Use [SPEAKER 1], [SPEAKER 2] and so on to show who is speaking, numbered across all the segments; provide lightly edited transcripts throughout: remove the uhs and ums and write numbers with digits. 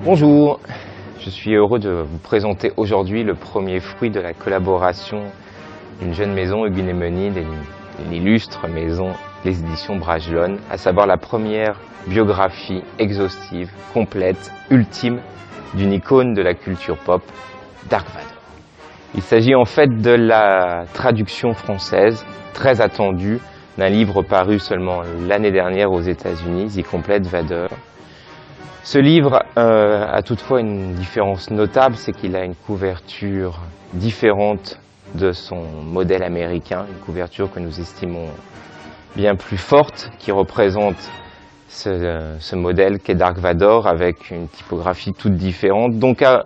[SPEAKER 1] Bonjour, je suis heureux de vous présenter aujourd'hui le premier fruit de la collaboration d'une jeune maison, Huguen et Meunier, d'une illustre maison, les éditions Bragelonne, à savoir la première biographie exhaustive, complète, ultime d'une icône de la culture pop, Dark Vador. Il s'agit en fait de la traduction française, très attendue, d'un livre paru seulement l'année dernière aux États-Unis, The Complete Vador. Ce livre a toutefois une différence notable, c'est qu'il a une couverture différente de son modèle américain, une couverture que nous estimons bien plus forte, qui représente ce modèle qu'est Dark Vador, avec une typographie toute différente. Donc un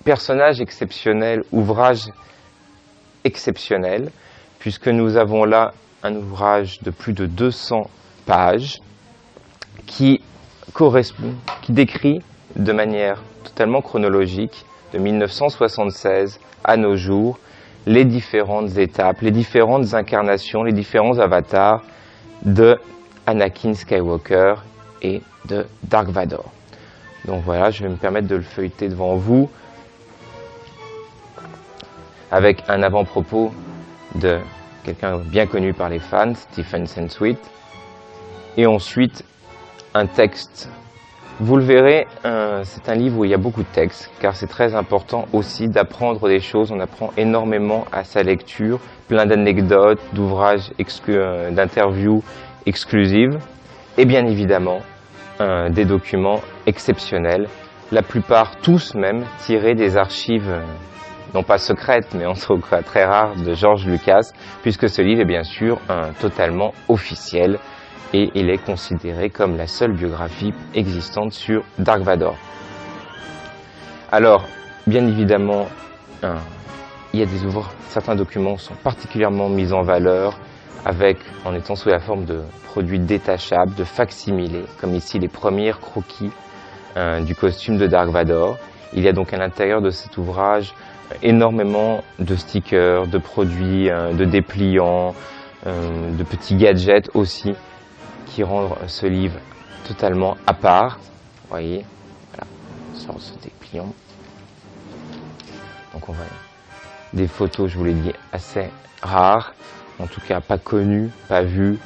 [SPEAKER 1] personnage exceptionnel, ouvrage exceptionnel, puisque nous avons là un ouvrage de plus de 200 pages qui décrit de manière totalement chronologique, de 1976 à nos jours, les différentes étapes, les différentes incarnations, les différents avatars de Anakin Skywalker et de Dark Vador. Donc voilà, je vais me permettre de le feuilleter devant vous avec un avant-propos de quelqu'un bien connu par les fans, Stephen Sansweet, et ensuite un texte. Vous le verrez, c'est un livre où il y a beaucoup de textes, car c'est très important aussi d'apprendre des choses. On apprend énormément à sa lecture, plein d'anecdotes, d'ouvrages, d'interviews exclusives, et bien évidemment des documents exceptionnels, la plupart, tous même, tirés des archives, non pas secrètes, mais en tout cas très rares, de George Lucas, puisque ce livre est bien sûr totalement officiel, et il est considéré comme la seule biographie existante sur Dark Vador. Alors, bien évidemment, il y a certains documents sont particulièrement mis en valeur, en étant sous la forme de produits détachables, de facsimilés, comme ici les premiers croquis du costume de Dark Vador. Il y a donc à l'intérieur de cet ouvrage énormément de stickers, de produits, de dépliants, de petits gadgets aussi, qui rendent ce livre totalement à part. Vous voyez, voilà, sur ce dépliant. Donc on voit des photos, je vous l'ai dit, assez rares, en tout cas pas connues, pas vues,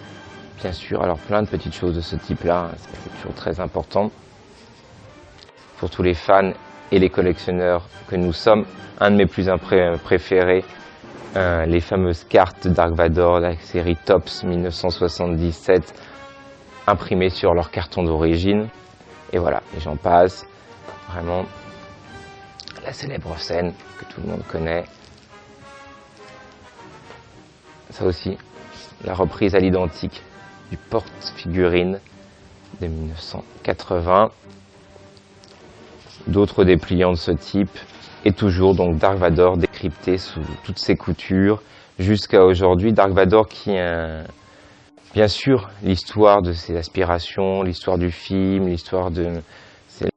[SPEAKER 1] bien sûr. Alors plein de petites choses de ce type-là, c'est toujours très important pour tous les fans et les collectionneurs que nous sommes. Un de mes plus préférés, les fameuses cartes de Dark Vador, la série Topps 1977, imprimées sur leur carton d'origine. Et voilà, et j'en passe. Vraiment, la célèbre scène que tout le monde connaît. Ça aussi, la reprise à l'identique du porte-figurine de 1980. D'autres dépliants de ce type. Et toujours donc Dark Vador décrypté sous toutes ses coutures jusqu'à aujourd'hui. Dark Vador qui est bien sûr l'histoire de ses aspirations, l'histoire du film, l'histoire de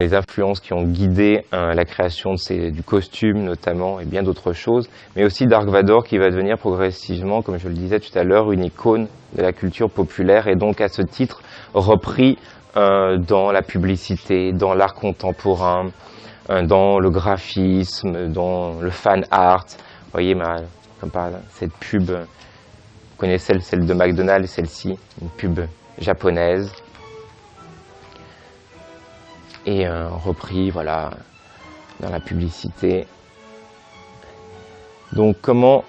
[SPEAKER 1] les influences qui ont guidé la création du costume notamment et bien d'autres choses, mais aussi Dark Vador qui va devenir progressivement, comme je le disais tout à l'heure, une icône de la culture populaire et donc à ce titre repris dans la publicité, dans l'art contemporain, dans le graphisme, dans le fan art. Vous voyez, comme par cette pub, vous connaissez celle de McDonald's, celle-ci, une pub japonaise. Et repris, voilà, dans la publicité. Donc comment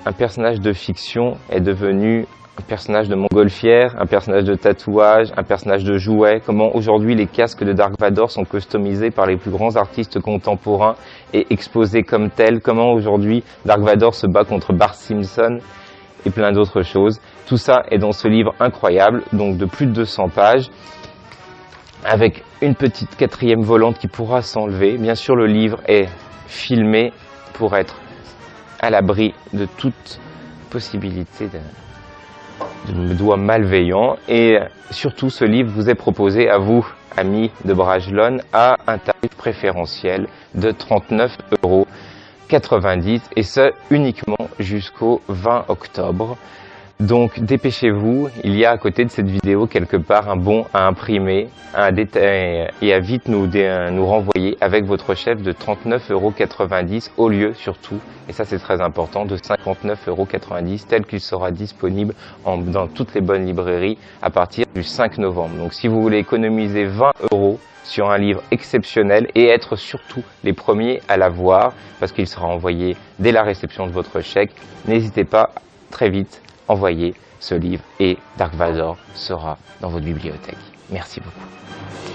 [SPEAKER 1] un personnage de fiction est devenu un personnage de montgolfière, un personnage de tatouage, un personnage de jouet, comment aujourd'hui les casques de Dark Vador sont customisés par les plus grands artistes contemporains et exposés comme tels, comment aujourd'hui Dark Vador se bat contre Bart Simpson et plein d'autres choses. Tout ça est dans ce livre incroyable, donc de plus de 200 pages, avec une petite quatrième volante qui pourra s'enlever. Bien sûr, le livre est filmé pour être à l'abri de toute possibilité de doigts malveillants. Et surtout, ce livre vous est proposé à vous, amis de Bragelonne, à un tarif préférentiel de 39,90 € et ce uniquement jusqu'au 20 octobre. Donc dépêchez-vous, il y a à côté de cette vidéo quelque part un bon à imprimer, un détail et à vite nous renvoyer avec votre chef de 39,90 € au lieu surtout, et ça c'est très important, de 59,90 € tel qu'il sera disponible dans toutes les bonnes librairies à partir du 5 novembre. Donc si vous voulez économiser 20 € sur un livre exceptionnel et être surtout les premiers à l'avoir parce qu'il sera envoyé dès la réception de votre chèque, n'hésitez pas très vite. Envoyez ce livre et Dark Vador sera dans votre bibliothèque. Merci beaucoup.